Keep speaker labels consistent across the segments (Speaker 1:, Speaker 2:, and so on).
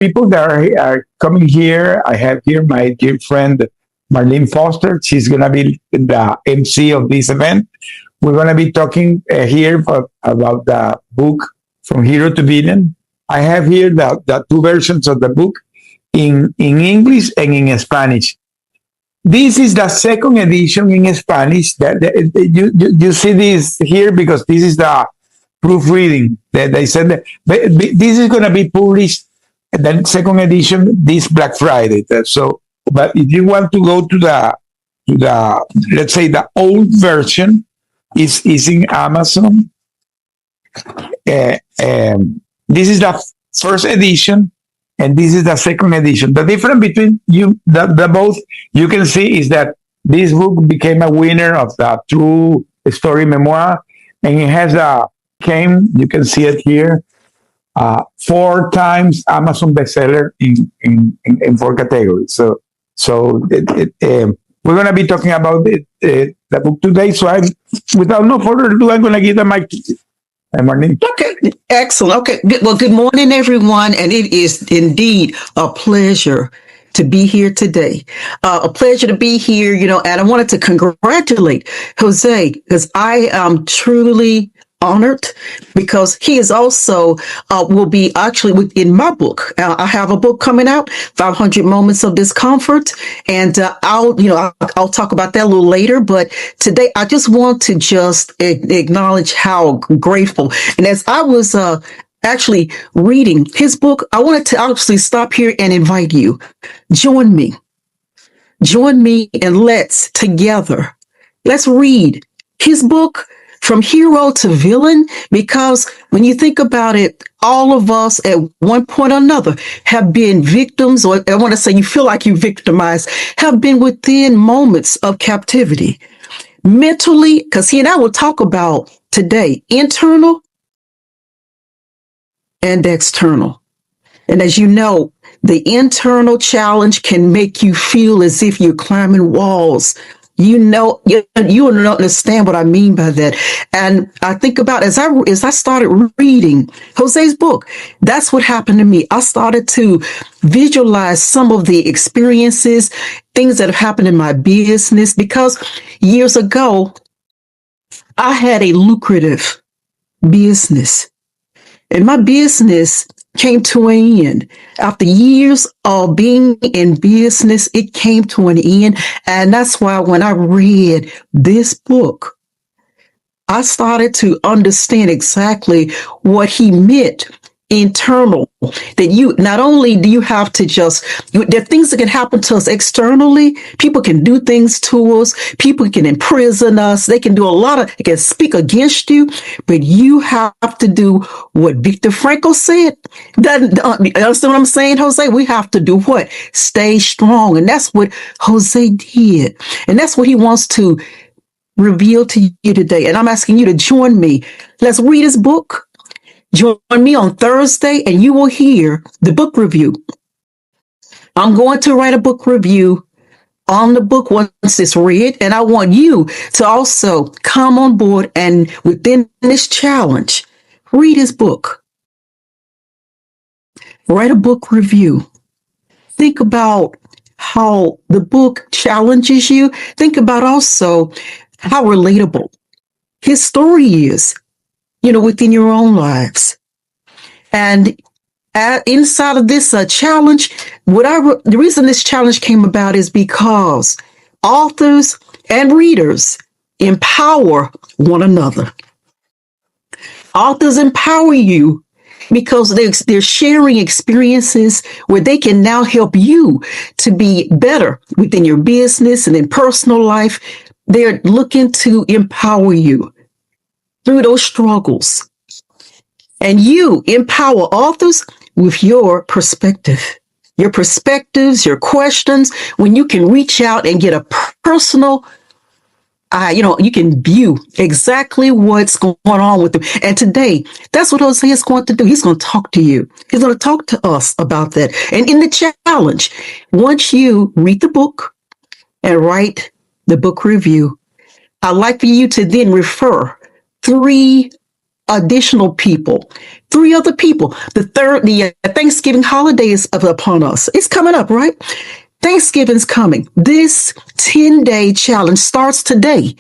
Speaker 1: people that are coming here. I have here my dear friend Marlene Foster. She's going to be the MC of this event. We're going to be talking here about the book From Hero to Villain. I have here the two versions of the book in English and in Spanish. This is the second edition in Spanish. You see this here because this is the proofreading that they said that this is going to be published the second edition this Black Friday. So, but if you want to go to the let's say the old version is in Amazon. This is the first edition, and this is the second edition. The difference between the both you can see is that this book became a winner of the True Story Memoir, and it has you can see it here, 4 times Amazon bestseller in 4 categories. We're going to be talking about the book today. So without no further ado, I'm going to give the mic to you. Marlene.
Speaker 2: Okay, excellent. Okay, well, good morning, everyone. And it is indeed a pleasure to be here today. A pleasure to be here, and I wanted to congratulate Jose because I am truly honored because he is also will be actually within my book. I have a book coming out, 500 Moments of Discomfort, and I'll talk about that a little later. But today, I just want to just acknowledge how grateful. And as I was actually reading his book, I wanted to obviously stop here and invite you. Join me, and let's read his book, From Hero to Villain, because when you think about it, all of us at one point or another have been victims, or I want to say you feel like you victimized, have been within moments of captivity. Mentally, because he and I will talk about today, internal and external. And as you know, the internal challenge can make you feel as if you're climbing walls. You don't understand what I mean by that. And I think about as I started reading Jose's book, that's what happened to me. I started to visualize some of the experiences, things that have happened in my business, because years ago, I had a lucrative business, and my business came to an end. After years of being in business, it came to an end. And that's why when I read this book, I started to understand exactly what he meant internal, that you not only do you have to there are things that can happen to us externally. People can do things to us. People can imprison us. They can do they can speak against you, but you have to do what Viktor Frankl said. Understand what I'm saying, Jose? We have to do what? Stay strong. And that's what Jose did. And that's what he wants to reveal to you today. And I'm asking you to join me. Let's read his book. Join me on Thursday and you will hear the book review. I'm going to write a book review on the book once it's read, and I want you to also come on board and within this challenge, read his book. Write a book review. Think about how the book challenges you. Think about also how relatable his story is, within your own lives. And inside of this challenge, the reason this challenge came about is because authors and readers empower one another. Authors empower you because they're sharing experiences where they can now help you to be better within your business and in personal life. They're looking to empower you through those struggles. And you empower authors with your perspective, your perspectives, your questions, when you can reach out and get a personal, you can view exactly what's going on with them. And today, that's what Jose is going to do. He's going to talk to you. He's going to talk to us about that. And in the challenge, once you read the book and write the book review, I'd like for you to then refer 3 additional people, three other people. The Thanksgiving holiday is upon us. It's coming up, right? Thanksgiving's coming. This 10-day challenge starts today.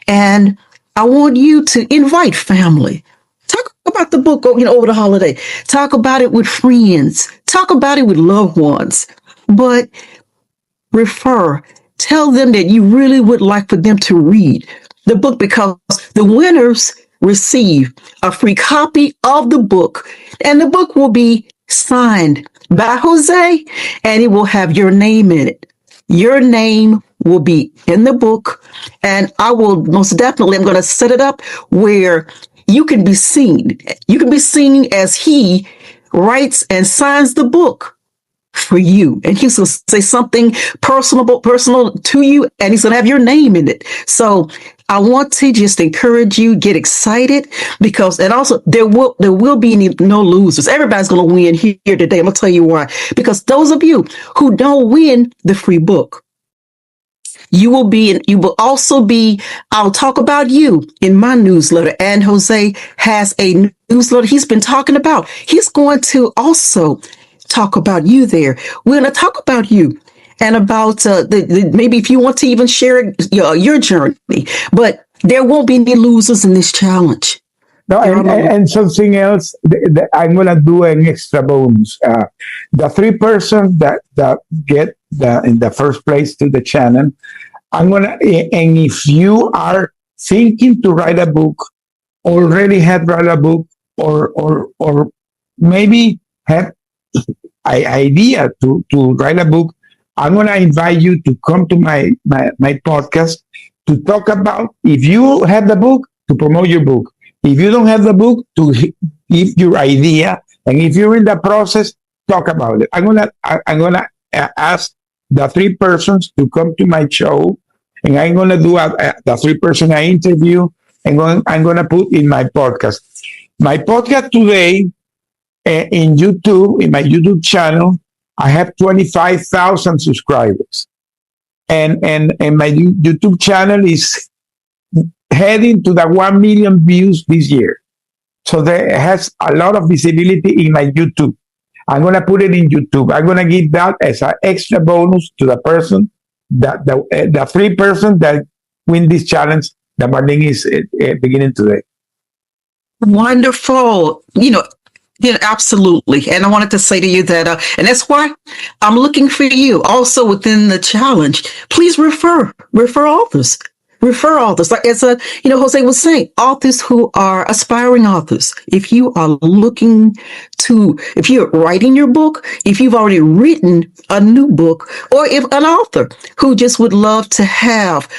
Speaker 2: And I want you to invite family. Talk about the book, over the holiday. Talk about it with friends. Talk about it with loved ones. But refer, tell them that you really would like for them to read the book, because the winners receive a free copy of the book, and the book will be signed by Jose, and it will have your name in it. Your name will be in the book, and I will most definitely, I'm going to set it up where you can be seen. You can be seen as he writes and signs the book for you. And he's going to say something personal to you, and he's going to have your name in it. So I want to just encourage you, get excited, because, and also there will be no losers. Everybody's going to win here today. I'm going to tell you why. Because those of you who don't win the free book, you will also be, I'll talk about you in my newsletter. And Jose has a newsletter he's been talking about. He's going to also talk about you there. We're going to talk about you and about maybe if you want to even share your journey. But there won't be any losers in this challenge.
Speaker 1: No, and something else, I'm gonna do an extra bonus. The three persons that get in the first place to the channel, I'm gonna. And if you are thinking to write a book, already have write a book, or maybe have an idea to write a book, I'm gonna invite you to come to my podcast to talk about, if you have the book, to promote your book. If you don't have the book, to give your idea, and if you're in the process, talk about it. I'm gonna ask the three persons to come to my show, and I'm gonna do the three person I interview, and I'm gonna put in my podcast. My podcast today in YouTube, in my YouTube channel, I have 25,000 subscribers, and my YouTube channel is heading to the 1 million views this year. So there has a lot of visibility in my YouTube. I'm going to put it in YouTube. I'm going to give that as an extra bonus to the person, the three person that win this challenge that Marlene is beginning today.
Speaker 2: Wonderful. Absolutely. And I wanted to say to you that, and that's why I'm looking for you also within the challenge. Please refer authors. Refer authors. Like as Jose was saying, authors who are aspiring authors. If you are if you're writing your book, if you've already written a new book, or if an author who just would love to have,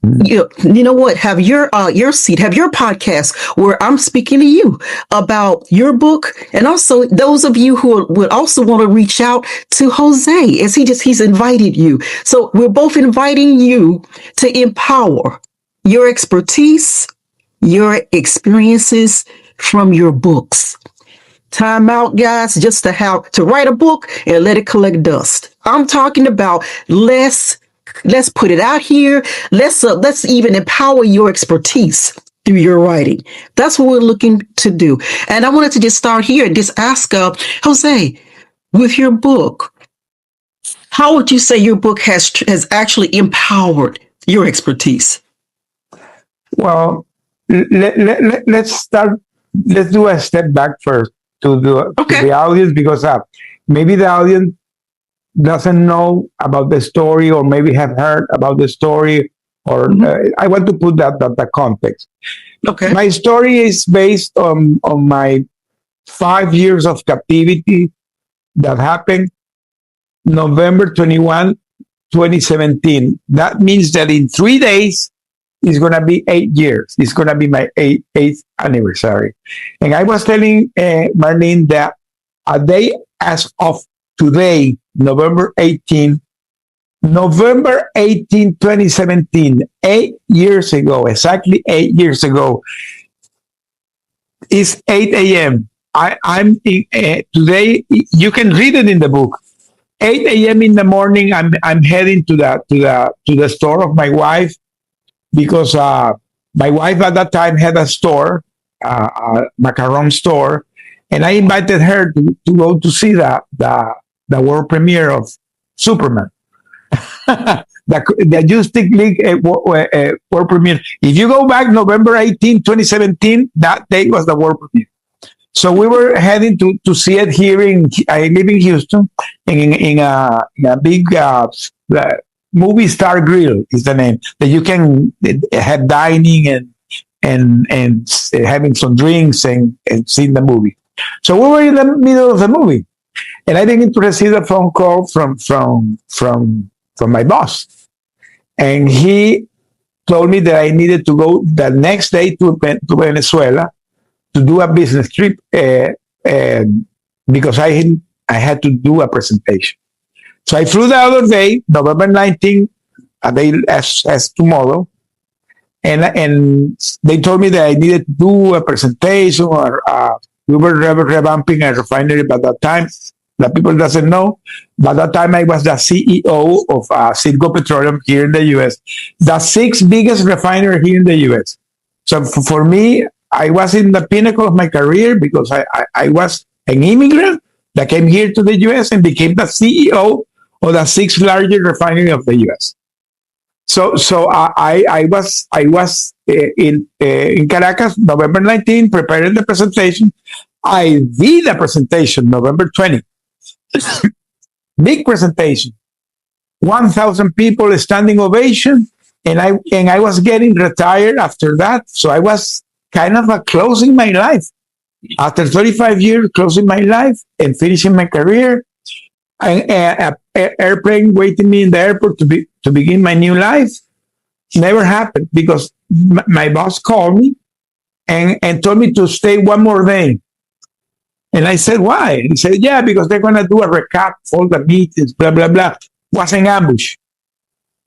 Speaker 2: have your seat, have your podcast where I'm speaking to you about your book. And also those of you who would also want to reach out to Jose, as he's invited you. So we're both inviting you to empower your expertise, your experiences from your books. Time out, guys, just to write a book and let it collect dust. I'm talking about let's put it out here. Let's even empower your expertise through your writing. That's what we're looking to do. And I wanted to just start here and just ask Jose, with your book, how would you say your book has actually empowered your expertise?
Speaker 1: Well, let's start. Let's do a step back first to the audience, because maybe the audience doesn't know about the story, or maybe have heard about the story, or I want to put the context.
Speaker 2: Okay.
Speaker 1: My story is based on my 5 years of captivity that happened November 21, 2017. That means that in 3 days, it's going to be 8 years. It's going to be my eighth anniversary. And I was telling Marlene that a day as of today, November 18, 2017, 8 years ago, exactly 8 years ago, is 8 a.m. I'm today. You can read it in the book. 8 a.m. in the morning. I'm heading to the store of my wife, because my wife at that time had a store, macaron store, and I invited her to go to see the world premiere of Superman. The Justice League world premiere. If you go back November 18, 2017, that day was the world premiere. So we were heading to see it here I live in Houston, in a big movie star grill is the name, that you can have dining and having some drinks and seeing the movie. So we were in the middle of the movie, and I began to receive a phone call from my boss, and he told me that I needed to go the next day to Venezuela to do a business trip, because I had to do a presentation. So I flew the other day, November 19th, a day as tomorrow, and they told me that I needed to do a presentation, or we were revamping a refinery by that time. The people doesn't know. By that time, I was the CEO of Citgo Petroleum here in the U.S., the sixth biggest refinery here in the U.S. So for me, I was in the pinnacle of my career, because I was an immigrant that came here to the U.S. and became the CEO of the sixth largest refinery of the U.S. So I was in Caracas, November 19, preparing the presentation. I did a presentation November 20, big presentation, 1,000 people, standing ovation, and I was getting retired after that. So I was kind of closing my life after 35 years, closing my life and finishing my career. An airplane waiting me in the airport to begin my new life. Never happened, because my boss called me and told me to stay one more day. And I said, why? He said, yeah, because they're going to do a recap of all the meetings, blah, blah, blah. Was an ambush.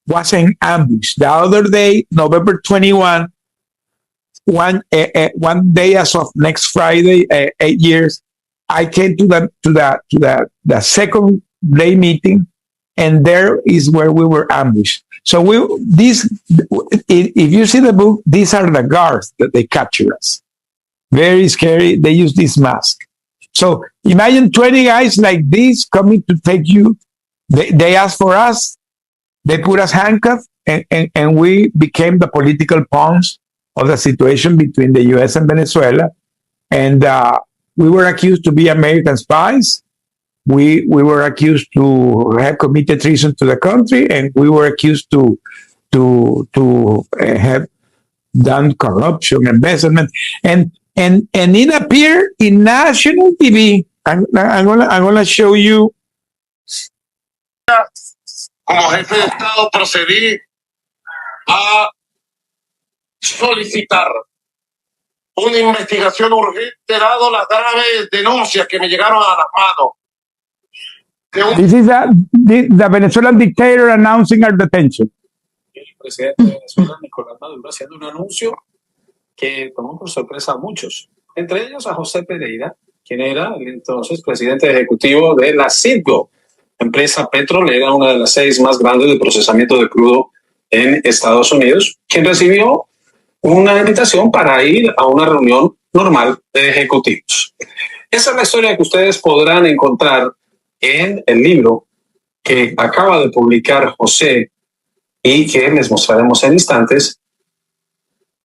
Speaker 1: The other day, November 21, one day as of next Friday, 8 years, I came to the second day meeting, and there is where we were ambushed. So if you see the book, these are the guards that they capture us. Very scary. They use this mask. So imagine 20 guys like this coming to take you. They asked for us. They put us handcuffed, and we became the political pawns of the situation between the U.S. and Venezuela. And we were accused to be American spies. We were accused to have committed treason to the country, and we were accused to have done corruption, embezzlement, and it appeared in national TV. I'm gonna show you.
Speaker 3: Como jefe de Estado procedí a solicitar una investigación urgente, dado las graves denuncias que me llegaron a las manos.
Speaker 1: This is the Venezuelan dictator announcing our detention.
Speaker 4: El presidente de Venezuela, Nicolás Maduro, haciendo un anuncio que tomó por sorpresa a muchos, entre ellos a José Pereira, quien era el entonces presidente ejecutivo de la Citgo, empresa petrolera, una de las 6 más grandes de procesamiento de crudo en Estados Unidos, quien recibió una invitación para ir a una reunión normal de ejecutivos. Esa es la historia que ustedes podrán encontrar en el libro que acaba de publicar José y que les mostraremos en instantes,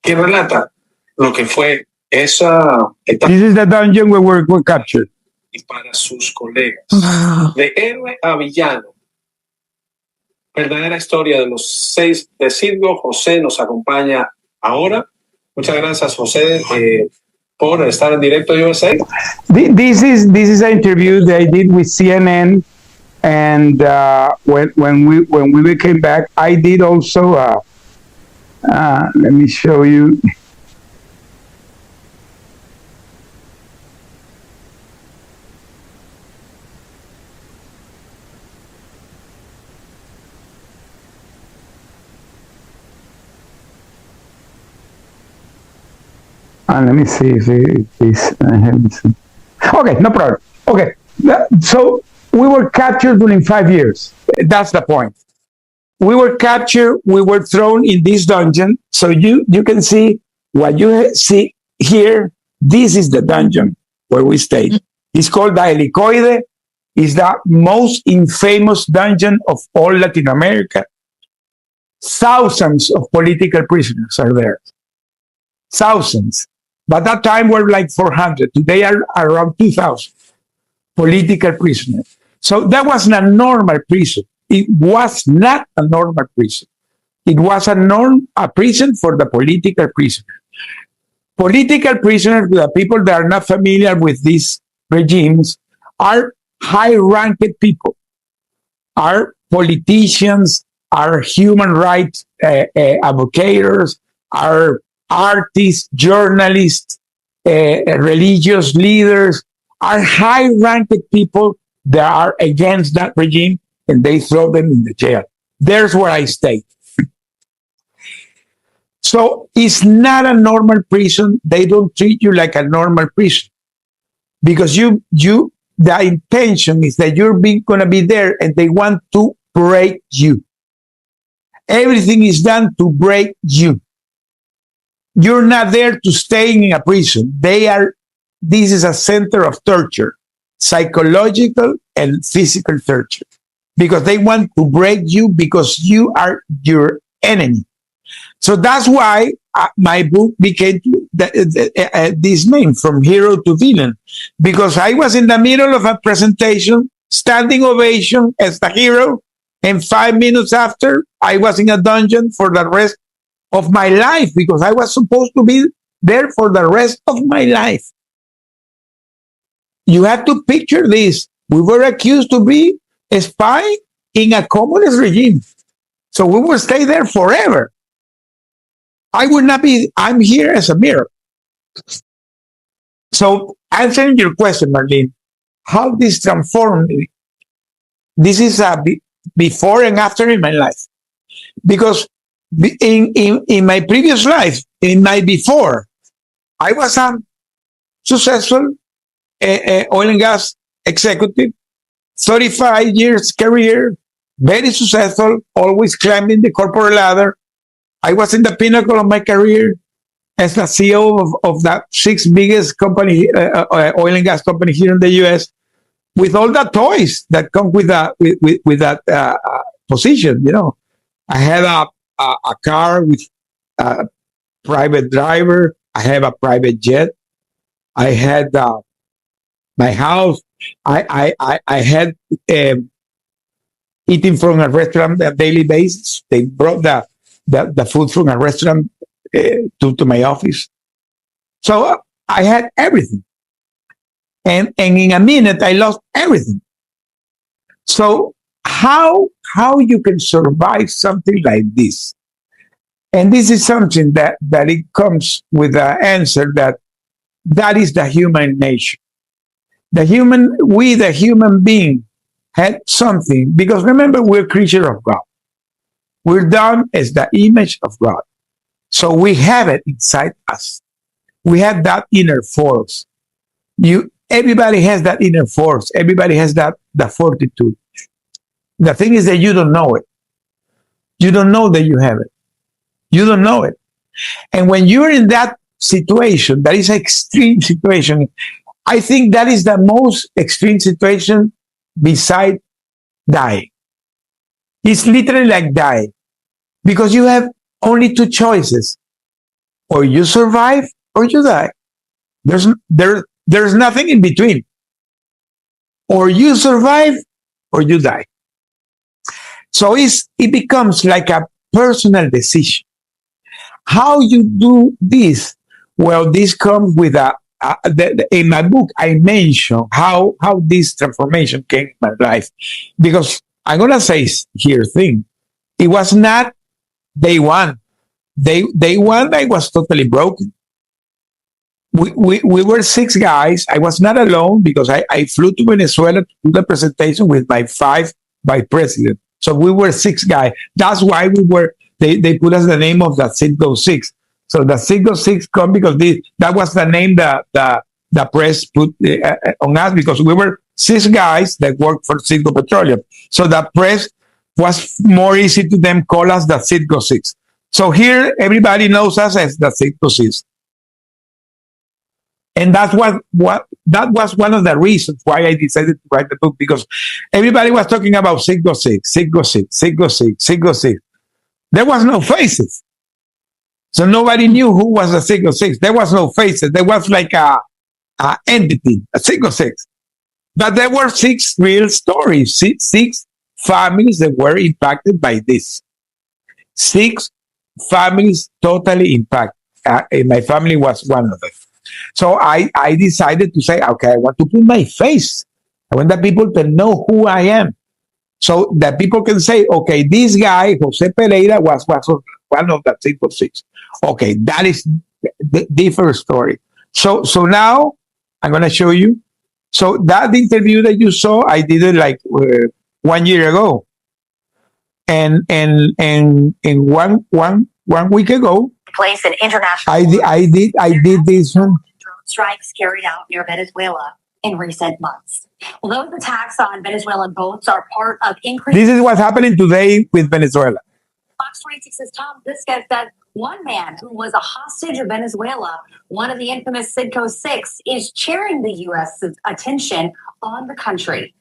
Speaker 4: que relata lo que fue esa etapa.
Speaker 1: This is the dungeon where we're captured.
Speaker 4: Y para sus colegas, de héroe a villano, verdadera historia de los 6 de Citgo. José nos acompaña ahora. Muchas gracias, José, por estar en directo USA.
Speaker 1: This is an interview that I did with CNN, and when we came back, I did also. Let me show you. Let me see if this. Okay, no problem. Okay, so we were captured within 5 years. That's the point. We were captured. We were thrown in this dungeon. So you can see what you see here This is the dungeon where we stayed. It's called the Helicoide. It's the most infamous dungeon of all Latin America. Thousands of political prisoners are there. Thousands. But that time were like 400. Today are around 2,000 political prisoners. So that was not a normal prison. It was not a normal prison. It was a prison for the political prisoners. Political prisoners, the people that are not familiar with these regimes, are high-ranked people, are politicians, are human rights advocates, are artists, journalists, religious leaders, are high-ranked people that are against that regime, and they throw them in the jail. There's where I stayed. So it's not a normal prison. They don't treat you like a normal prison because the intention is that you're going to be there and they want to break you. Everything is done to break you. You're not there to stay in a prison. This is a center of torture, psychological and physical torture, because they want to break you because you are your enemy. So that's why my book became this name, From Hero to Villain, because I was in the middle of a presentation, standing ovation as the hero, and 5 minutes after, I was in a dungeon for the rest of my life because I was supposed to be there for the rest of my life. You have to picture this. We were accused to be a spy in a communist regime. So we will stay there forever. I would not be, I'm here as a mirror. So answering your question, Marlene, how this transformed me, this is a before and after in my life. Because in my previous life, in my before, I was a successful oil and gas executive, 35 years career, very successful, always climbing the corporate ladder. I was in the pinnacle of my career as the CEO of the 6th biggest company, oil and gas company here in the U.S., with all the toys that come with that position. You know, I had a car with a private driver. I have a private jet. I had my house. I had eating from a restaurant on a daily basis. They brought the food from a restaurant to my office. So I had everything. And in a minute, I lost everything. So how you can survive something like this? And this is something that it comes with the answer that is the human nature. The human being had something, because remember, we're creatures of God. We're done as the image of God. So we have it inside us. We have that inner force. Everybody has that inner force. Everybody has the fortitude. The thing is that you don't know it. You don't know that you have it. You don't know it. And when you're in that situation, that is an extreme situation, I think that is the most extreme situation beside dying. It's literally like dying, because you have only two choices: or you survive or you die. There's nothing in between. Or you survive or you die. So it becomes like a personal decision. How you do this? Well, this comes with in my book, I mention how this transformation came in my life. Because I'm going to say here thing. It was not day one. Day one, I was totally broken. We were 6 guys. I was not alone because I flew to Venezuela to do the presentation with my 5 vice presidents. So we were 6 guys. That's why they put us the name of the Citgo 6. So the Citgo 6 come because that was the name the press put on us, because we were 6 guys that worked for Citgo Petroleum. So the press was more easy to them call us the Citgo 6. So here everybody knows us as the Citgo 6. And that's what that was one of the reasons why I decided to write the book, because everybody was talking about 606, 606, 606, 606. There was no faces. So nobody knew who was a 606. There was no faces. There was like a entity, a 606. But there were six real stories, six families that were impacted by this. Six families totally impacted. And my family was one of them. So I decided to say, okay, I want to put my face. I want the people to know who I am. So that people can say, okay, this guy, Jose Pereira, was one of the 606. Okay, that is the different story. So now I'm going to show you. So that interview that you saw, I did it like 1 year ago. And one week ago,
Speaker 5: place an international
Speaker 1: I did this one.
Speaker 5: drone strikes carried out near Venezuela in recent months. Well, those attacks on Venezuelan boats are part of increased.
Speaker 1: This is what's happening today with Venezuela.
Speaker 5: Fox 26's Tom Biscuit said one man who was a hostage of Venezuela, one of the infamous Citgo Six, is chairing the U.S.'s attention on the country.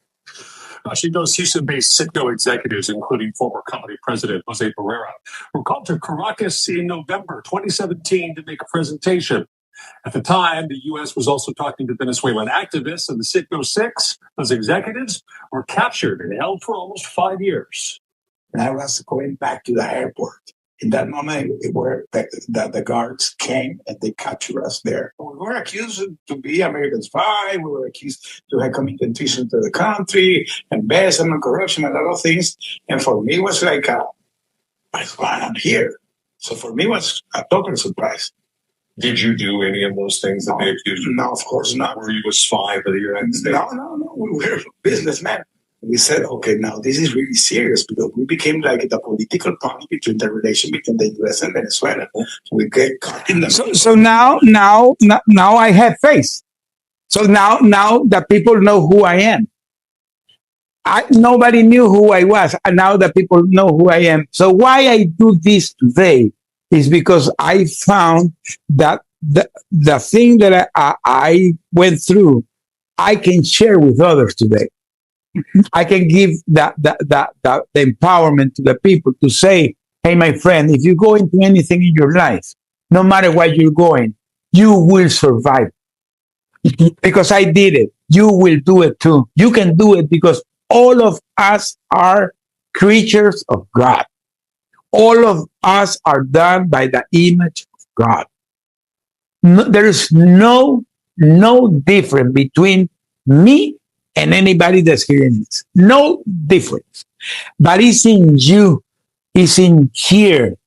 Speaker 6: Washington's Houston-based Citgo executives, including former company president Jose Pereira, were called to Caracas in November 2017 to make a presentation. At the time, the U.S. was also talking to Venezuelan activists, and the Citgo Six, those executives, were captured and held for almost 5 years.
Speaker 7: And I was going back to the airport. In that moment, the guards came and they captured us there. We were accused to be American spy. We were accused to have committed treason to the country, embezzlement, corruption, a lot of things. And for me, it was like, what's going on here? So for me, it was a total surprise.
Speaker 6: Did you do any of those things that they accused you?
Speaker 7: No, of course not.
Speaker 6: Were you a spy for the United States?
Speaker 7: No. We were businessmen. We said, okay, now this is really serious, because we became like the political party between the relation between the U.S. and Venezuela. We get caught in the
Speaker 1: So now I have face. So now the people know who I am. Nobody knew who I was, and now the people know who I am. So why I do this today is because I found that the thing that I went through, I can share with others today. I can give the empowerment to the people to say, hey, my friend, if you go into anything in your life, no matter where you're going, you will survive. Because I did it. You will do it too. You can do it, because all of us are creatures of God. All of us are done by the image of God. There is no difference between me and anybody that's hearing this. No difference. But it's in you. It's in here.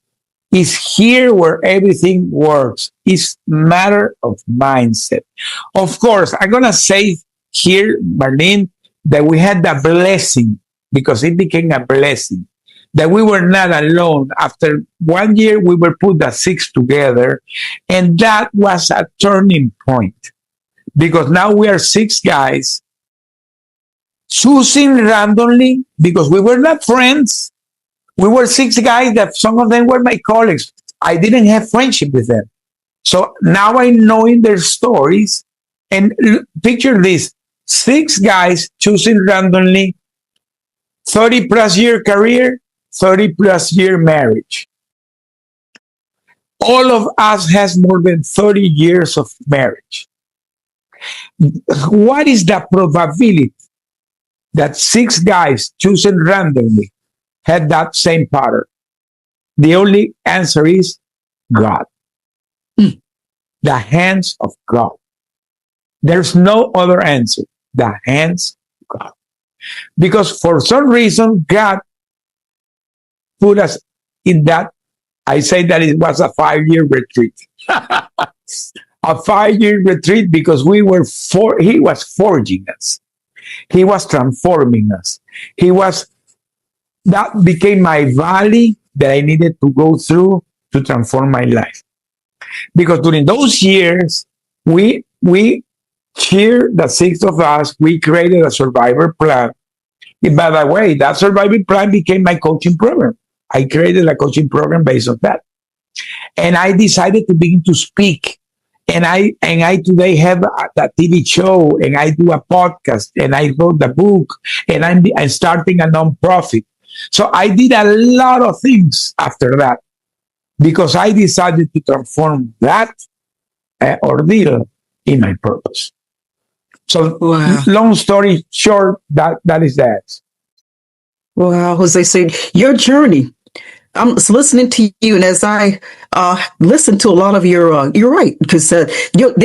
Speaker 1: It's here where everything works. It's matter of mindset. Of course, I'm going to say here, Marlene, that we had the blessing, because it became a blessing, that we were not alone. After 1 year, we were put the six together, and that was a turning point, because now we are six guys choosing randomly, because we were not friends. We were six guys that some of them were my colleagues. I didn't have friendship with them. So now I know in their stories, and picture this, six guys choosing randomly, 30 plus year career, 30 plus year marriage. All of us has more than 30 years of marriage. What is the probability that six guys chosen randomly had that same pattern? The only answer is God. The hands of God. There's no other answer. The hands of God. Because for some reason, God put us in that. I say that it was a 5-year retreat. A 5-year retreat, because he was forging us. He was transforming us. That became my valley that I needed to go through to transform my life. Because during those years, we here, the six of us, we created a survivor plan. And by the way, that survivor plan became my coaching program. I created a coaching program based on that. And I decided to begin to speak And I today have that TV show, and I do a podcast, and I wrote the book, and I'm starting a nonprofit. So I did a lot of things after that because I decided to transform that ordeal in my purpose. So,
Speaker 2: Wow.
Speaker 1: long story short, that is that.
Speaker 2: Wow, Jose said, your journey. I'm listening to you, and as I listen to a lot of your, you're right, because there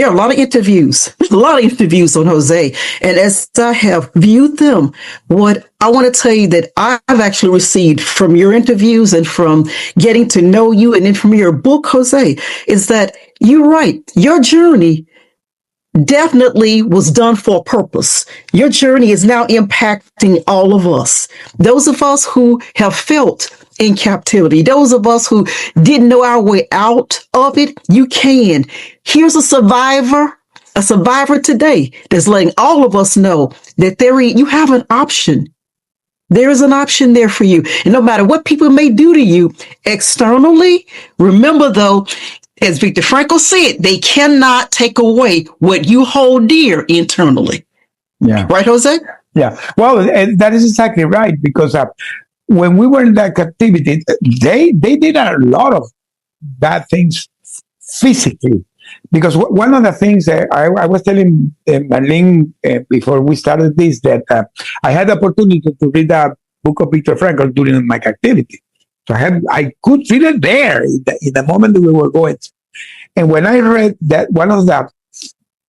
Speaker 2: are a lot of interviews, a lot of interviews on Jose, and as I have viewed them, what I want to tell you that I've actually received from your interviews and from getting to know you, and then from your book, Jose, is that you're right. Your journey definitely was done for a purpose. Your journey is now impacting all of us. Those of us who have felt in captivity, those of us who didn't know our way out of it, you can. Here's a survivor today that's letting all of us know that you have an option. There is an option there for you. And no matter what people may do to you externally, remember though, as Viktor Frankl said, they cannot take away what you hold dear internally.
Speaker 1: Yeah.
Speaker 2: Right, Jose?
Speaker 1: Yeah. Well, that is exactly right, because when we were in that captivity, they did a lot of bad things physically. Because one of the things that I was telling Marlene before we started this, that I had the opportunity to read the book of Viktor Frankl during my captivity. So I could feel it there in the moment that we were going. And when I read that, one of the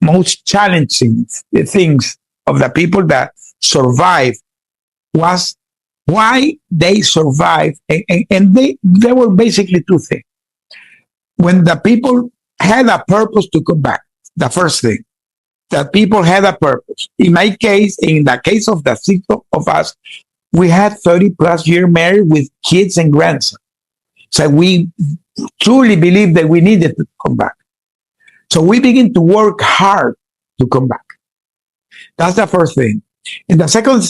Speaker 1: most challenging things of the people that survived was why they survived. And there were basically two things. When the people had a purpose to come back, the first thing, that people had a purpose. In my case, in the case of the six of us, we had 30 plus years married with kids and grandsons. So we truly believed that we needed to come back. So we begin to work hard to come back. That's the first thing. And the second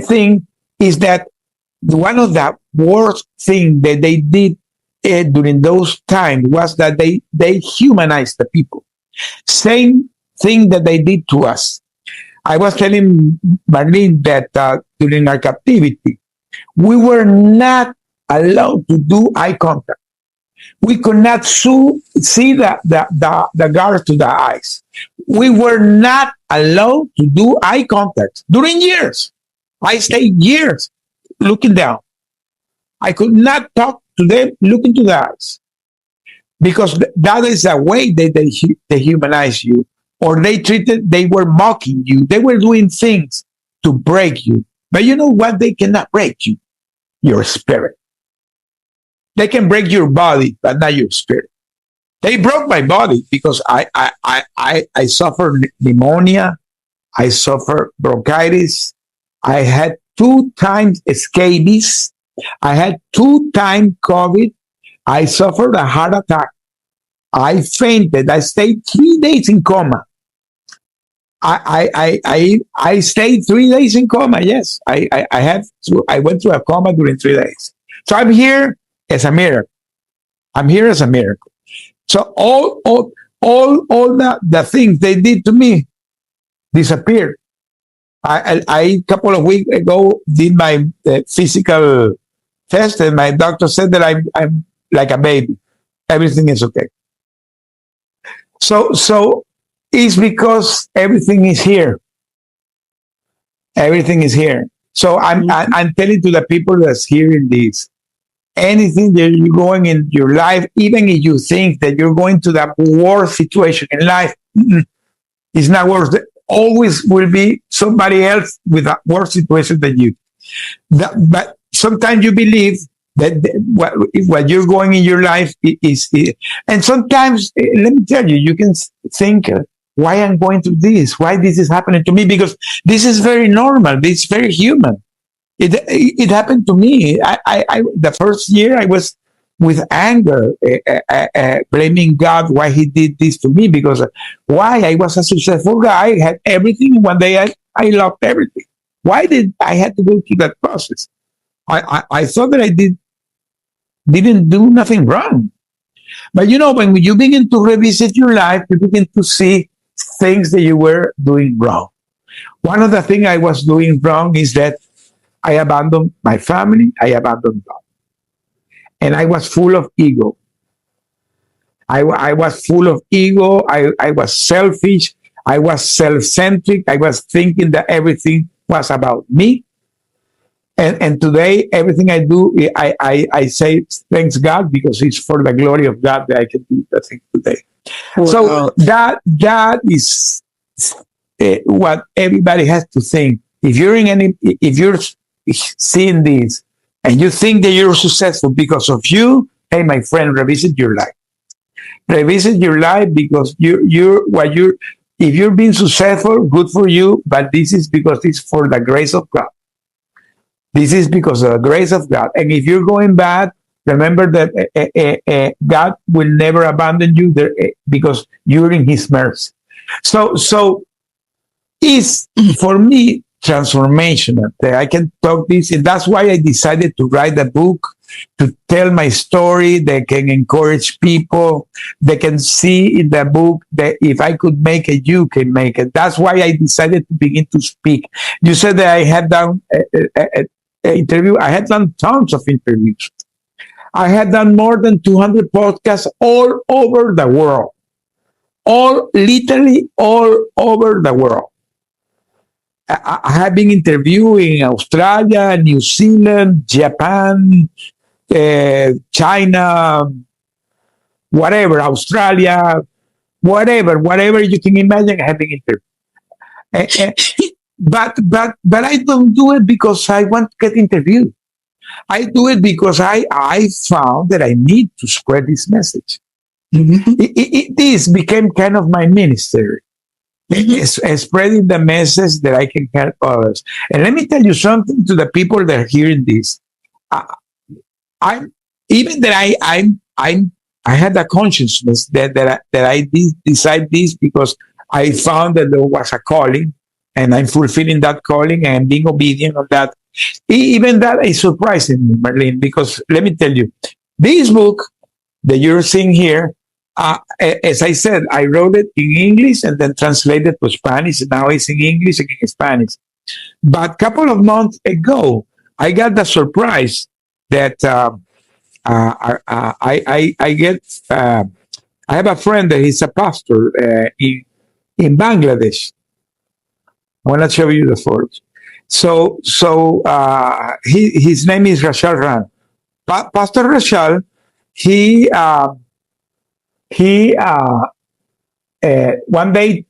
Speaker 1: thing is that one of the worst things that they did during those times was that they humanized the people. Same thing that they did to us. I was telling Marlene that during our captivity, we were not allowed to do eye contact. We could not see the guards to the eyes. We were not allowed to do eye contact during years. I stayed years looking down. I could not talk to them looking to the eyes, because that is a way that they humanize you, or they were mocking you. They were doing things to break you. But you know what? They cannot break you, your spirit. They can break your body, but not your spirit. They broke my body because I suffered pneumonia. I suffered bronchitis. I had 2 times scabies. I had 2 times COVID. I suffered a heart attack. I fainted. I stayed 3 days in coma. I stayed 3 days in coma. Yes, I went through a coma during 3 days. So I'm here as a miracle. I'm here as a miracle. So all the things they did to me disappeared. I a couple of weeks ago did my physical test, and my doctor said that I'm like a baby. Everything is okay. So it's because everything is here. Everything is here. So I'm telling to the people that's hearing this, anything that you're going in your life, even if you think that you're going to the worst situation in life, it's not worse. There always will be somebody else with a worse situation than you. But sometimes you believe that what you're going in your life is, and sometimes, let me tell you, you can think, why I'm going through this? Why this is happening to me? Because this is very normal. This is very human. It happened to me. I the first year I was with anger, blaming God why He did this to me. Because why? I was a successful guy, I had everything. One day I lost everything. Why did I had to go through that process? I thought that I didn't do nothing wrong. But when you begin to revisit your life, you begin to see things that you were doing wrong. One of the things I was doing wrong is that I abandoned my family, I abandoned God. And I was full of ego. I was full of ego. I was selfish. I was self centric. I was thinking that everything was about me. And today, everything I do, I say thanks God because it's for the glory of God that I can do the thing today.
Speaker 2: Wow.
Speaker 1: So that is what everybody has to think. If you're seeing this and you think that you're successful because of you, hey, my friend, revisit your life. Revisit your life because if you're being successful, good for you. But this is because it's for the grace of God. This is because of the grace of God. And if you're going bad, remember that God will never abandon you there, because you're in His mercy. So it's for me transformational. I can talk this, and that's why I decided to write a book to tell my story. That can encourage people. They can see in the book that if I could make it, you can make it. That's why I decided to begin to speak. You said that I had done an interview. I had done tons of interviews. I had done more than 200 podcasts all over the world. Literally all over the world. I have been interviewing Australia, New Zealand, Japan, China, whatever, Australia, whatever you can imagine. I have been interviewed. But I don't do it because I want to get interviewed. I do it because I found that I need to spread this message. Mm-hmm. This became kind of my ministry. Mm-hmm. Spreading the message that I can help others. And let me tell you something to the people that are hearing this. I had a consciousness that I did decide this because I found that there was a calling, and I'm fulfilling that calling and being obedient on that. Even that is surprising me, Marlene, because let me tell you, this book that you're seeing here, as I said, I wrote it in English and then translated to Spanish. Now it's in English and in Spanish. But a couple of months ago, I got the surprise that I have a friend that is a pastor in Bangladesh. I want to show you the photos. So his name is Rashal Ran. Pastor Rashal, he one day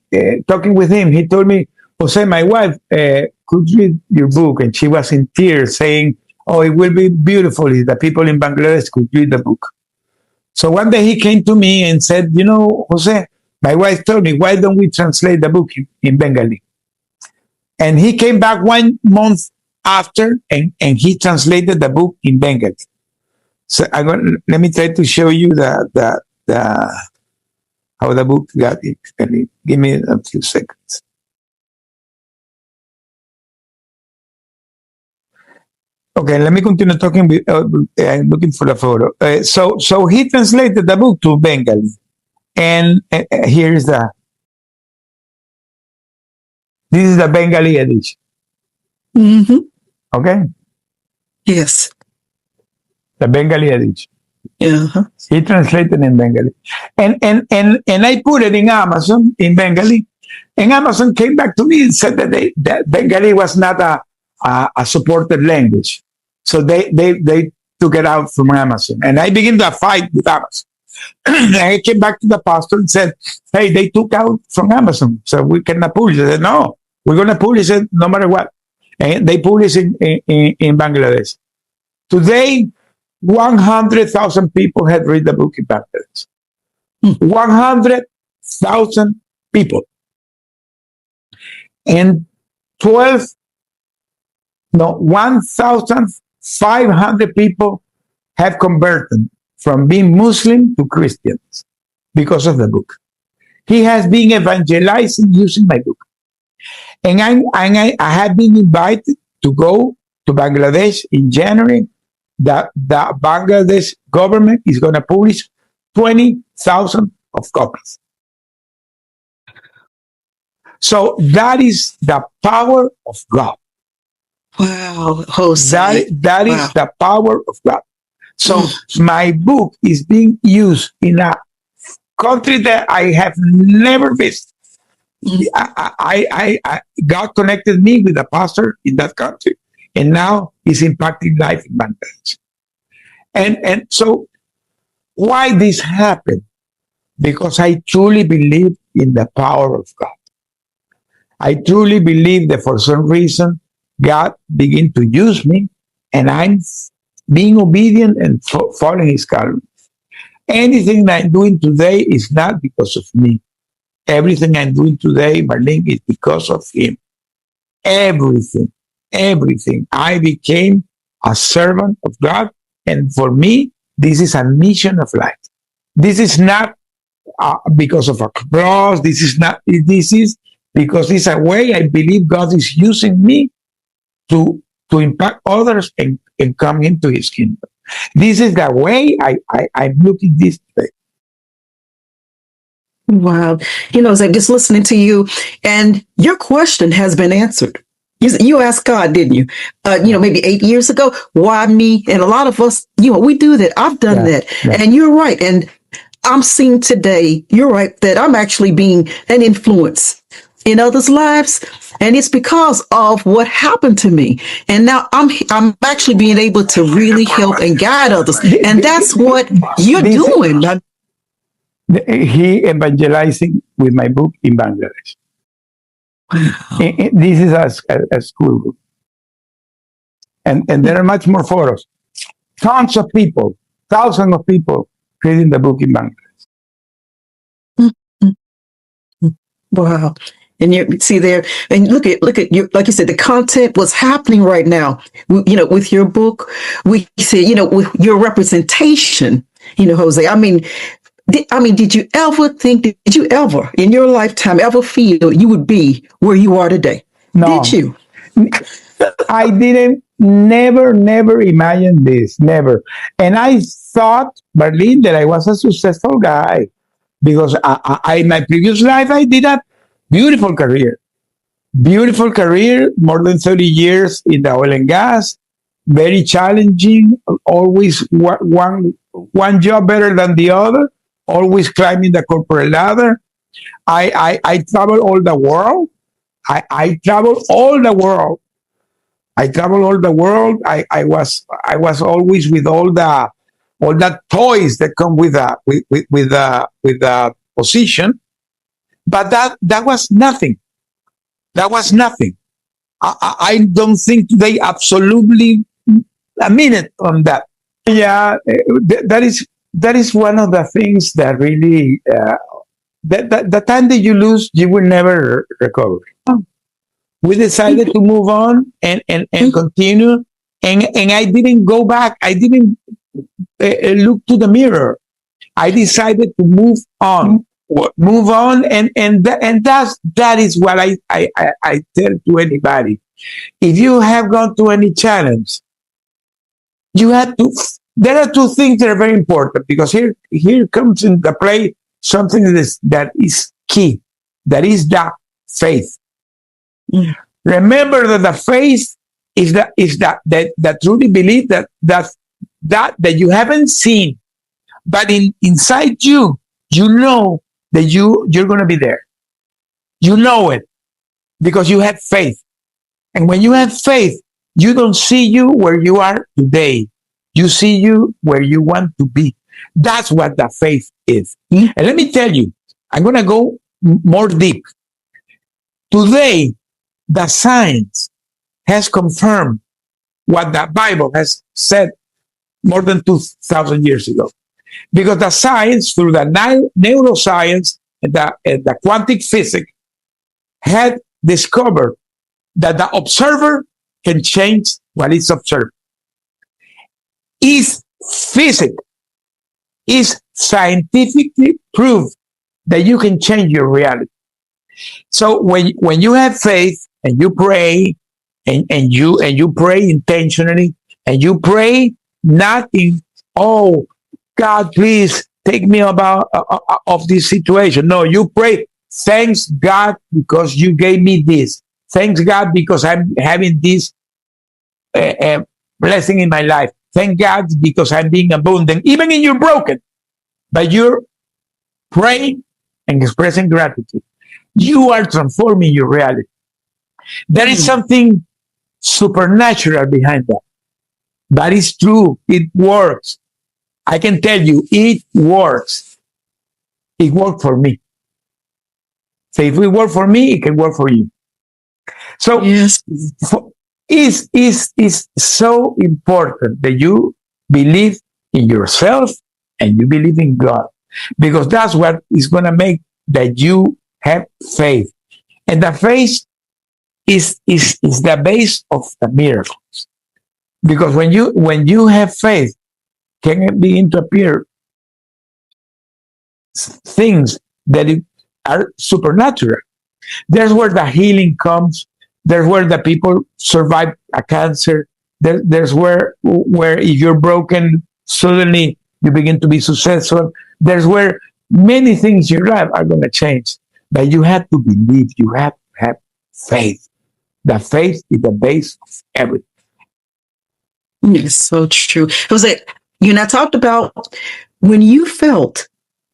Speaker 1: talking with him, he told me, Jose, my wife could read your book, and she was in tears saying, oh, it will be beautiful if the people in Bangladesh could read the book. So one day he came to me and said, Jose, my wife told me, why don't we translate the book in Bengali? And he came back 1 month after, and he translated the book in Bengali. So let me try to show you the how the book got it. Give me a few seconds. Okay, let me continue talking. I'm looking for the photo. So he translated the book to Bengali, and here's this is the Bengali edition.
Speaker 2: Mm-hmm.
Speaker 1: Okay.
Speaker 2: Yes.
Speaker 1: The Bengali edition.
Speaker 2: Uh-huh.
Speaker 1: He translated in Bengali, and I put it in Amazon in Bengali, and Amazon came back to me and said that Bengali was not a supported language, so they took it out from Amazon, and I began to fight with Amazon. And I came back to the pastor and said, "Hey, they took out from Amazon, so we cannot publish it." I said, "No, we're going to publish it no matter what," and they publish it in Bangladesh. Today, 100,000 people had read the book in Bangladesh. 100,000 people. And 1,500 people have converted from being Muslim to Christians because of the book. He has been evangelizing using my book. And I have been invited to go to Bangladesh in January. The Bangladesh government is going to publish 20,000 of copies. So that is the power of God.
Speaker 2: Wow, Jose.
Speaker 1: That is
Speaker 2: Wow.
Speaker 1: the power of God. So my book is being used in a country that I have never visited. God connected me with a pastor in that country, and now he's impacting life in Bangladesh. And so why this happened? Because I truly believe in the power of God. I truly believe that for some reason God began to use me, and I'm being obedient and following His calling. Anything that I'm doing today is not because of me. Everything I'm doing today, Marlene, is because of Him. Everything, everything. I became a servant of God, and for me, this is a mission of life. This is not because of a cross. This is not. This is because it's a way I believe God is using me to impact others and come into His kingdom. This is the way I'm looking this way.
Speaker 2: Wow. As I'm just listening to you, and your question has been answered. You asked God, didn't you? Maybe 8 years ago, why me? And a lot of us, we do that. I've done that. Yeah. And you're right. And I'm seeing today, you're right, that I'm actually being an influence in others' lives. And it's because of what happened to me. And now I'm actually being able to really help and guide others. And that's what you're doing.
Speaker 1: He evangelizing with my book in Bangladesh. Wow. This is a school book. And there are much more photos. Tons of people, thousands of people reading the book in Bangladesh.
Speaker 2: Wow. And you see there, and look at you, like you said, the content, what's happening right now, with your book, we see, with your representation, Jose, did you ever think, did you ever in your lifetime ever feel you would be where you are today?
Speaker 1: No.
Speaker 2: Did you?
Speaker 1: I didn't, never imagine this, never. And I thought, Marlene, that I was a successful guy because I in my previous life, I did a beautiful career, more than 30 years in the oil and gas, very challenging, always one job better than the other, always climbing the corporate ladder. I travel all the world. I travel all the world. I was always with all the toys that come with the position, but that was nothing. That was nothing. I don't think they absolutely a minute on that. Yeah, that is one of the things that really the time that you lose, you will never recover. We decided to move on and continue, and I didn't go back. I didn't look to the mirror. I decided to move on. And that is what I tell to anybody. If you have gone to any challenge, you have to. There are two things that are very important, because here comes into play something that is key. That is the faith. Mm. Remember that the faith is that truly believe that you haven't seen, but inside you know that you're going to be there. You know it because you have faith. And when you have faith, you don't see you where you are today. You see you where you want to be. That's what the faith is. Mm-hmm. And let me tell you, I'm going to go more deep. Today, the science has confirmed what the Bible has said more than 2,000 years ago. Because the science, through the neuroscience and the quantum physics, had discovered that the observer can change what is observed. Is physics, is scientifically proved that you can change your reality. So when you have faith and you pray and you pray intentionally, and you pray not in, oh God, please take me about of this situation. No, you pray. Thanks God because you gave me this. Thanks God because I'm having this blessing in my life. Thank God because I'm being abundant, even in your broken. But you're praying and expressing gratitude. You are transforming your reality. There is something supernatural behind that. That is true. It works. I can tell you, it works. It worked for me. So if it worked for me, it can work for you. So
Speaker 2: Yes.
Speaker 1: is so important that you believe in yourself and you believe in God, because that's what is going to make that you have faith, and the faith is the base of the miracles. Because when you have faith, can begin to appear things that are supernatural. There's where the healing comes. There's where the people survive a cancer. There's where if you're broken, suddenly you begin to be successful. There's where many things in your life are going to change. But you have to believe. You have to have faith. The faith is the base of everything.
Speaker 2: It's so true. It was like, I talked about when you felt,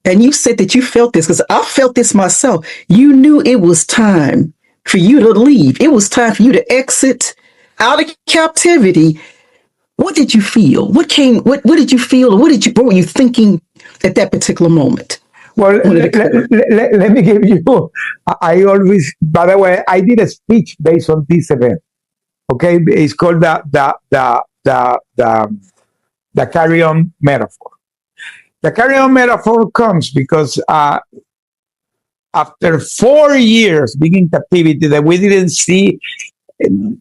Speaker 2: and you said that you felt this because I felt this myself. You knew it was time for you to leave. It was time for you to exit out of captivity. What did you feel? What did you feel? Or what were you thinking at that particular moment?
Speaker 1: Well, let me give you. I always, by the way, I did a speech based on this event. Okay, it's called the carry on metaphor. The carry on metaphor comes because after 4 years being in captivity, that we didn't see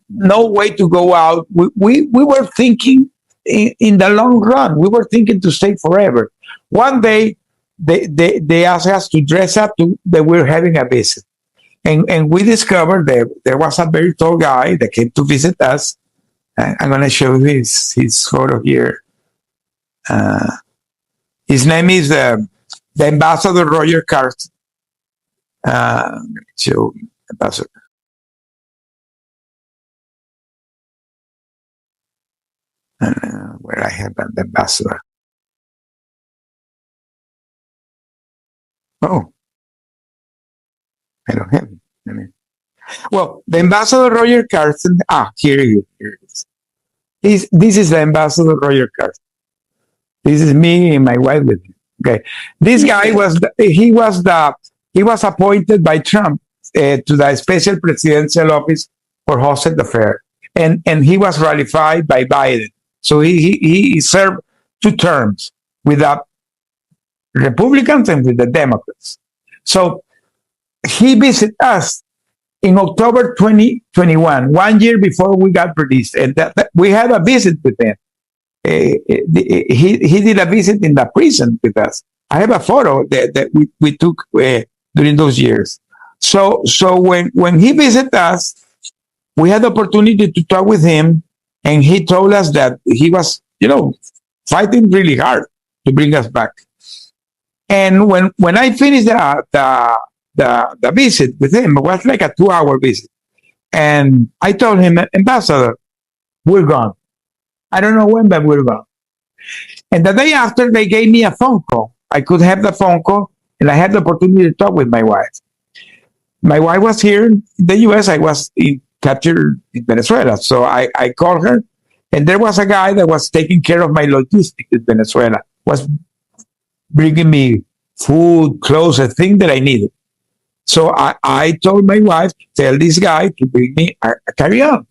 Speaker 1: no way to go out. We were thinking in the long run. We were thinking to stay forever. One day, they asked us to dress up that we're having a visit. And we discovered that there was a very tall guy that came to visit us. I'm going to show you his photo here. His name is the Ambassador Roger Carson. Let me show Ambassador. Where I have an ambassador. Oh, I don't have him. Well, the Ambassador Roger Carson. Here he is. This is the Ambassador Roger Carson. This is me and my wife with him. Okay, this guy he was appointed by Trump to the special presidential office for Jose Pereira, and he was ratified by Biden. So he served 2 terms with the Republicans and with the Democrats. So he visited us in October 2021, 1 year before we got released, and that we had a visit with him. He did a visit in the prison with us. I have a photo that we took during those years. So when he visited us, we had the opportunity to talk with him, and he told us that he was, fighting really hard to bring us back. And when I finished the visit with him, it was like a 2-hour visit, and I told him, Ambassador, we're gone. I don't know when, but we're gone. And the day after, they gave me a phone call. I could have the phone call, and I had the opportunity to talk with my wife. My wife was here in the U.S. I was captured in Venezuela. So I called her, and there was a guy that was taking care of my logistics in Venezuela, was bringing me food, clothes, a thing that I needed. So I told my wife, tell this guy to bring me a carry-on.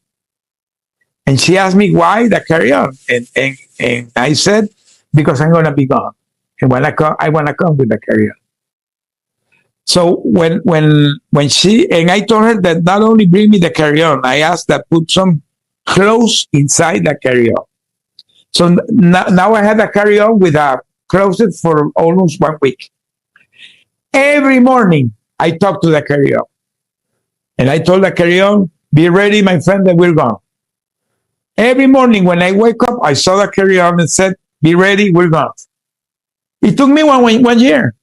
Speaker 1: And she asked me why the carry-on. And I said, because I'm going to be gone. And when I want to come with the carry-on. So when she, and I told her that not only bring me the carry-on, I asked that put some clothes inside the carry-on. So now I had a carry-on with a closet for almost 1 week. Every morning, I talked to the carry-on. And I told the carry-on, be ready, my friend, that we're gone. Every morning when I wake up, I saw the carry-on and said, be ready, we're gone. It took me one year.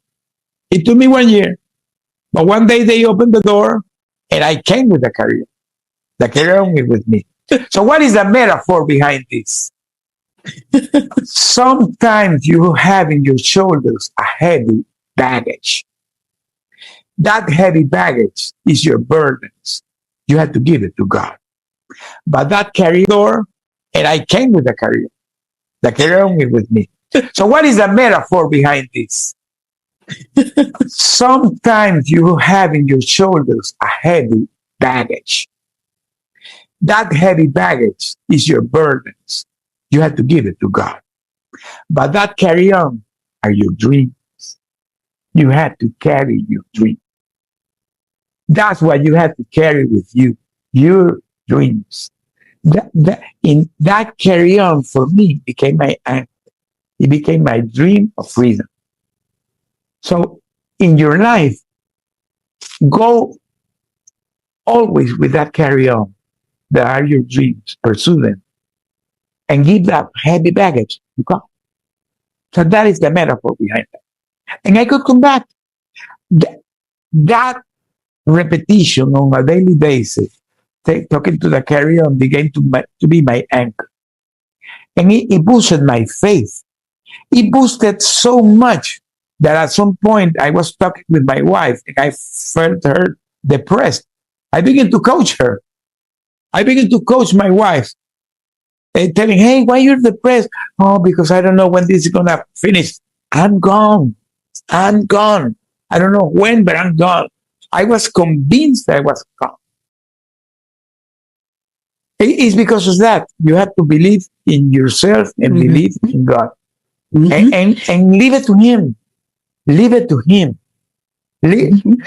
Speaker 1: It took me 1 year. But one day they opened the door and I came with the carry-on. The carry-on was with me. So what is the metaphor behind this? Sometimes you have in your shoulders a heavy baggage. That heavy baggage is your burdens. You have to give it to God. But that carry-on, and I came with the carry-on. The carry-on was with me. So what is the metaphor behind this? Sometimes you have in your shoulders a heavy baggage. That heavy baggage is your burdens. You have to give it to God. But that carry-on are your dreams. You have to carry your dream. That's what you have to carry with you, your dreams. That carry-on for me became my anchor. It became my dream of freedom. So in your life, go always with that carry-on that are your dreams. Pursue them and give that heavy baggage to God. So that is the metaphor behind that. And I could come back. That repetition on a daily basis, talking to the carry-on, began to be my anchor. And it boosted my faith. It boosted so much that at some point I was talking with my wife and I felt her depressed. I began to coach her. I began to coach my wife, telling, hey, why you're depressed? Oh, because I don't know when this is going to finish. I'm gone. I'm gone. I don't know when, but I'm gone. I was convinced I was gone. It's because of that. You have to believe in yourself and believe in God. And leave it to Him. Leave it to Him.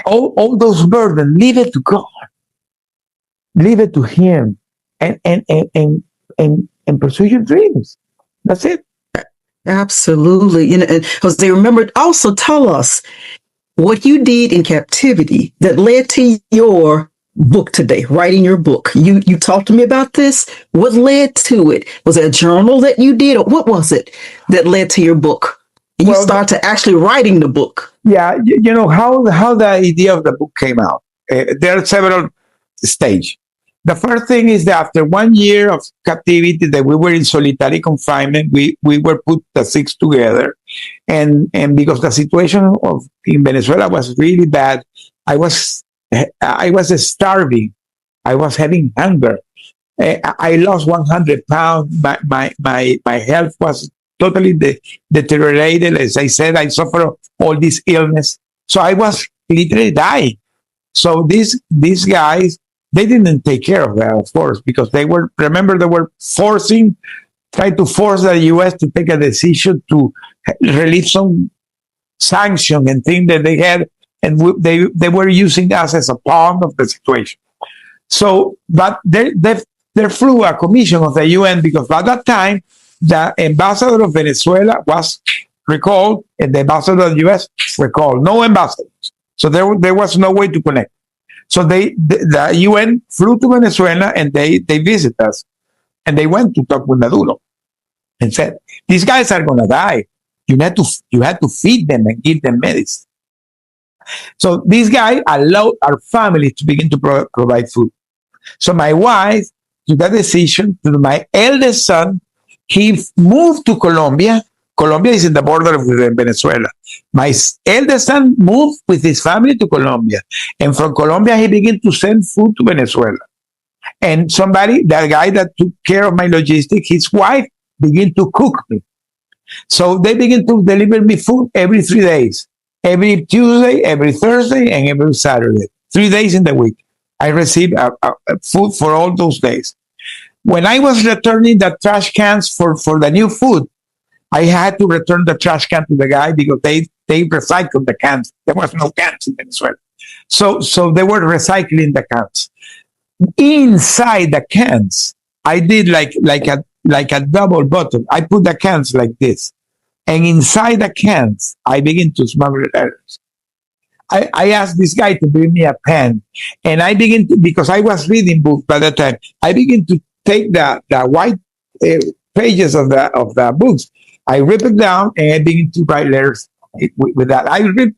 Speaker 1: All those burdens, leave it to God. Leave it to Him. And pursue your dreams. That's it.
Speaker 2: Absolutely. And Jose, remember, also tell us what you did in captivity that led to your book today, writing your book. You talked to me about this. What led to it? Was it a journal that you did, or what was it that led to your book? And you started to actually writing the book.
Speaker 1: Yeah, you know how the idea of the book came out. There are several stages. The first thing is that after 1 year of captivity, that we were in solitary confinement, we were put the six together, and because the situation in Venezuela was really bad, I was starving, I was having hunger, I lost 100 pounds, my health was totally deteriorated. As I said, I suffered all this illness, so I was literally dying. So these guys, they didn't take care of that, of course, because they were trying to force the U.S. to take a decision to relieve some sanction and thing that they had, and they were using us as a pawn of the situation. So, but there flew a commission of the UN, because by that time the ambassador of Venezuela was recalled and the ambassador of the U.S. recalled. No ambassadors, so there was no way to connect. So the UN flew to Venezuela and they visited us, and they went to talk with Maduro and said, these guys are going to die. You had to feed them and give them medicine. So this guy allowed our family to begin to provide food. So my wife took that decision to my eldest son. He moved to Colombia. Colombia is in the border of Venezuela. My eldest son moved with his family to Colombia. And from Colombia, he began to send food to Venezuela. And that guy that took care of my logistics, his wife began to cook me. So they began to deliver me food every 3 days. Every Tuesday, every Thursday, and every Saturday. 3 days in the week. I received food for all those days. When I was returning the trash cans for the new food, I had to return the trash can to the guy because they recycled the cans. There was no cans in Venezuela. So they were recycling the cans. Inside the cans, I did like a double bottle. I put the cans like this. And inside the cans, I begin to smuggle letters. I asked this guy to bring me a pen. And I begin to, because I was reading books by that time, I begin to take the white pages of the books. I rip it down and I begin to write letters with that. I read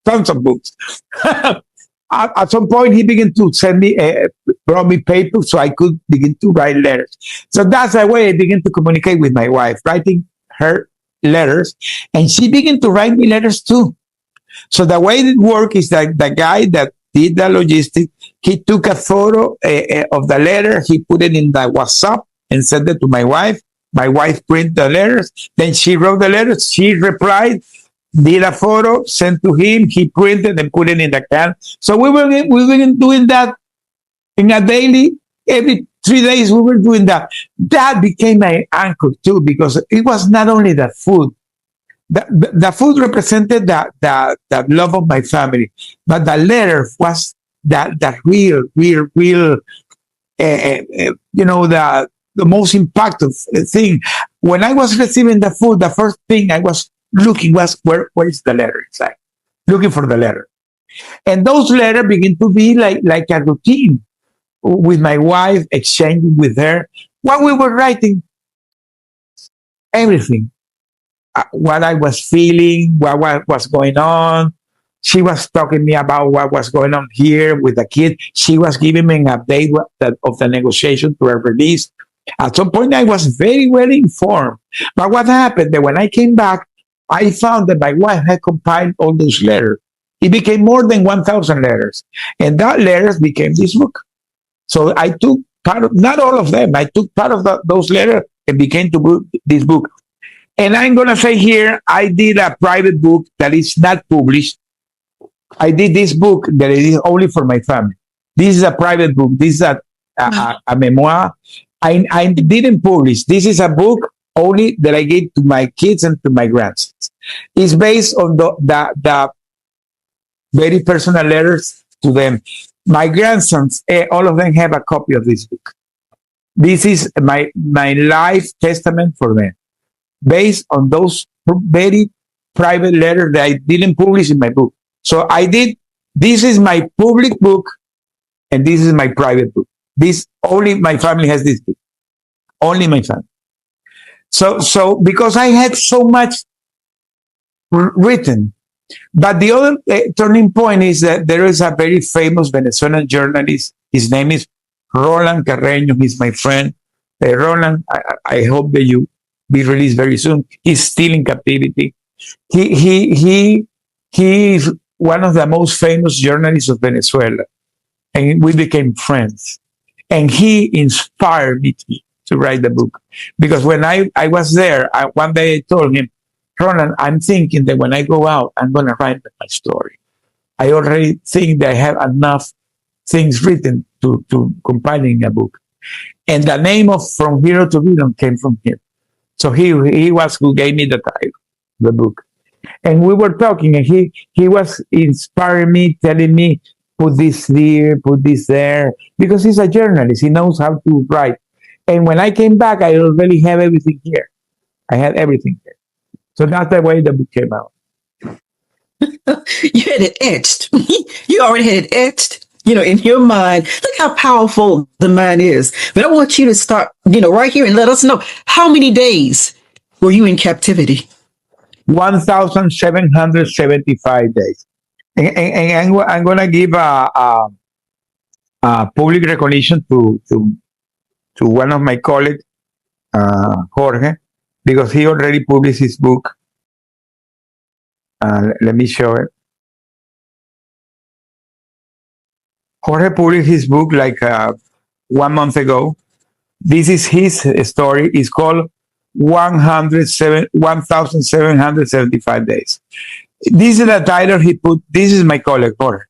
Speaker 1: tons of books. At some point, he began to send me, brought me paper so I could begin to write letters. So that's the way I began to communicate with my wife, writing her letters, and she began to write me letters too. So the way it worked is that the guy that did the logistics, he took a photo of the letter, he put it in the WhatsApp and sent it to my wife. My wife printed the letters, then she wrote the letters, she replied, did a photo, sent to him, he printed and put it in the can. So we were doing that in a daily, every 3 days we were doing that. That became my anchor too, because it was not only the food. The food represented the love of my family, but the letter was that real, the most impactful thing. When I was receiving the food, the first thing I was looking was where is the letter inside, looking for the letter, and those letters begin to be like a routine with my wife, exchanging with her what we were writing, everything, what I was feeling, what was going on. She was talking to me about what was going on here with the kid. She was giving me an update of the negotiation to a release. At some point, I was very well informed. But what happened that when I came back, I found that my wife had compiled all those letters. It became more than 1,000 letters. And that letters became this book. So I took part of, not all of them, I took part of those letters and became this book. And I'm going to say here, I did a private book that is not published. I did this book that is only for my family. This is a private book. This is a memoir. I didn't publish. This is a book only that I gave to my kids and to my grandsons. It's based on the very personal letters to them. My grandsons, all of them have a copy of this book. This is my life testament for them, based on those very private letters that I didn't publish in my book. So I did, this is my public book and this is my private book. This only my family has this book. Only my family. So because I had so much written, but the other turning point is that there is a very famous Venezuelan journalist. His name is Roland Carreño. He's my friend. Roland, I hope that you be released very soon. He's still in captivity. He is one of the most famous journalists of Venezuela, and we became friends. And he inspired me to write the book, because when I was there, one day I told him, Roland, I'm thinking that when I go out, I'm going to write my story. I already think that I have enough things written to compiling a book. And the name of From Hero to Villain came from him. So he was who gave me the title, the book. And we were talking, and he was inspiring me, telling me, put this here, put this there, because he's a journalist. He knows how to write. And when I came back, I already have everything here. I had everything here. So that's the way the book came out.
Speaker 2: You had it etched. You already had it etched, in your mind. Look how powerful the mind is. But I want you to start, right here and let us know, how many days were you in captivity?
Speaker 1: 1,775 days. And I'm going to give a public recognition to one of my colleagues, Jorge, because he already published his book. Let me show it. Jorge published his book like 1 month ago. This is his story. It's called 1,775 days. This is the title he put. This is my colleague, Jorge.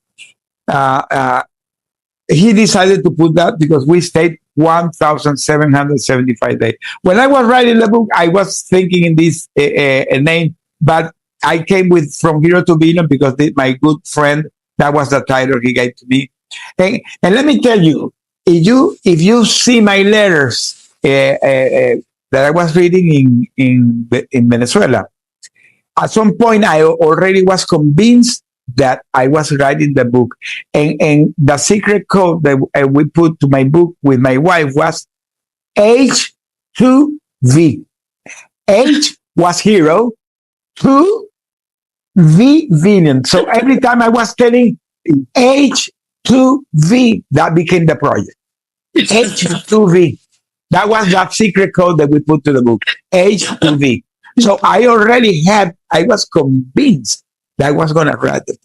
Speaker 1: He decided to put that because we stayed 1,775 days. When I was writing the book, I was thinking in this name, but I came with From Hero to Villain because my good friend, that was the title he gave to me. And let me tell you, if you see my letters that I was reading in Venezuela, at some point I already was convinced that I was writing the book. And the secret code that we put to my book with my wife was H2V. H was hero to the villain. So every time I was telling H to V, that became the project. H to V. That was that secret code that we put to the book. H to V. So I was convinced that I was going to write it.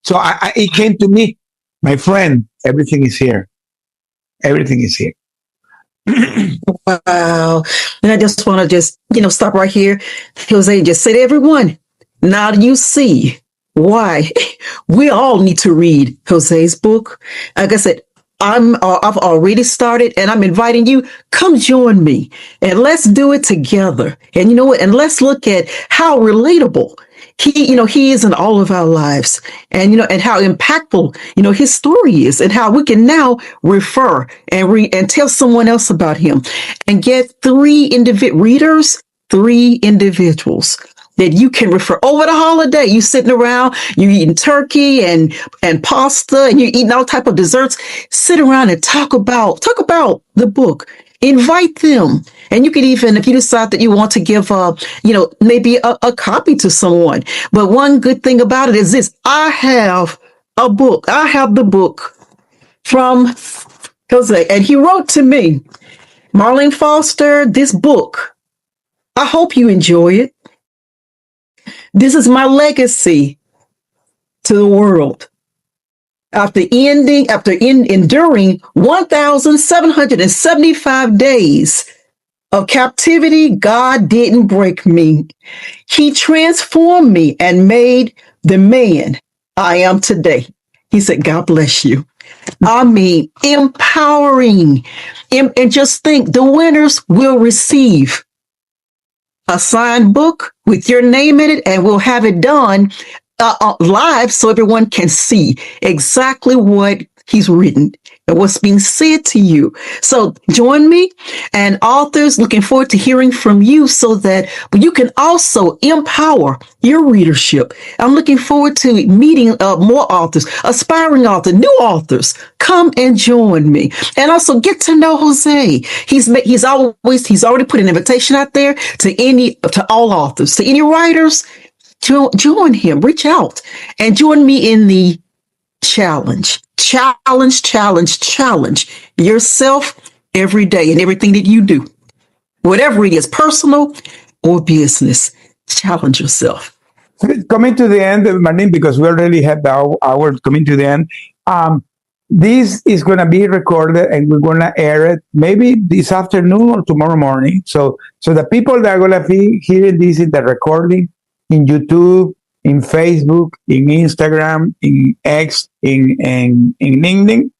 Speaker 1: So it came to me, my friend, everything is here. Everything is here.
Speaker 2: Wow. And I just want to stop right here. Jose, just say to everyone, now you see why we all need to read Jose's book. Like I said, I've already started and I'm inviting you, come join me and let's do it together. And you know what? And let's look at how relatable he is in all of our lives, and and how impactful his story is, and how we can now refer and tell someone else about him, and get three individuals that you can refer over the holiday. You sitting around, you eating turkey and pasta, and you're eating all type of desserts. Sit around and talk about the book. Invite them. And you can even, if you decide that you want to give, maybe a copy to someone. But one good thing about it is this: I have a book. I have the book from Jose, and he wrote to me, Marlene Foster, this book, I hope you enjoy it. This is my legacy to the world. After enduring 1,775 days of captivity, God didn't break me. He transformed me and made the man I am today. He said, God bless you. I mean, empowering. And just think, the winners will receive a signed book with your name in it, and we'll have it done live so everyone can see exactly what he's written and what's being said to you. So join me, and authors, looking forward to hearing from you so that you can also empower your readership. I'm looking forward to meeting more authors, aspiring authors, new authors. Come and join me, and also get to know Jose. He's already put an invitation out there to all authors, to any writers. Join him, reach out, and join me in the challenge yourself every day in everything that you do, whatever it is, personal or business. Challenge yourself.
Speaker 1: Coming to the end, Marlene, because we already had the hour coming to the end. This is going to be recorded, and we're going to air it maybe this afternoon or tomorrow morning. So the people that are going to be hearing this in the recording, in YouTube, in Facebook, in Instagram, in X, in LinkedIn,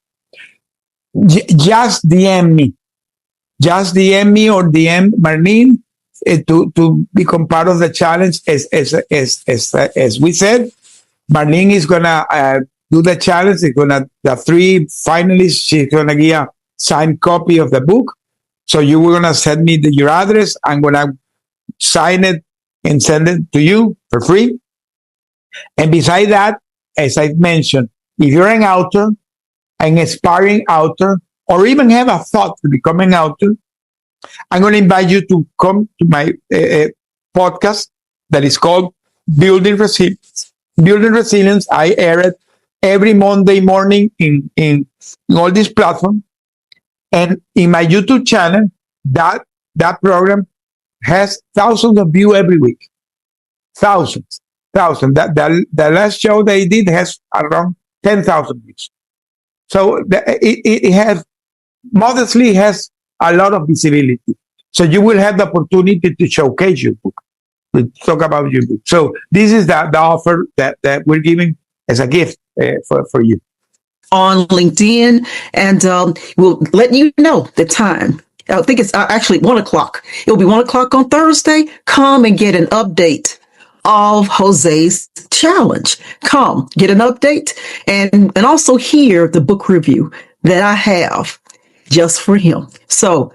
Speaker 1: just DM me. Just DM me or DM Marlene to become part of the challenge. As we said, Marlene is gonna do the challenge. The three finalists. She's gonna give a signed copy of the book. So you were gonna send me your address. I'm gonna sign it and send it to you for free. And beside that, as I mentioned, if you're an author, an aspiring author, or even have a thought to become an author, I'm going to invite you to come to my podcast that is called Building Resilience. Building Resilience, I air it every Monday morning in all these platforms. And in my YouTube channel, that program has thousands of views every week. Thousands. The last show they did has around 10,000 views. So it has modestly has a lot of visibility. So you will have the opportunity to showcase your book, to talk about your book. So this is the offer that we're giving as a gift for you.
Speaker 2: On LinkedIn, and we'll let you know the time. I think it's actually 1:00. It'll be 1:00 on Thursday. Come and get an update of Jose's challenge. Come get an update and also hear the book review that I have just for him. So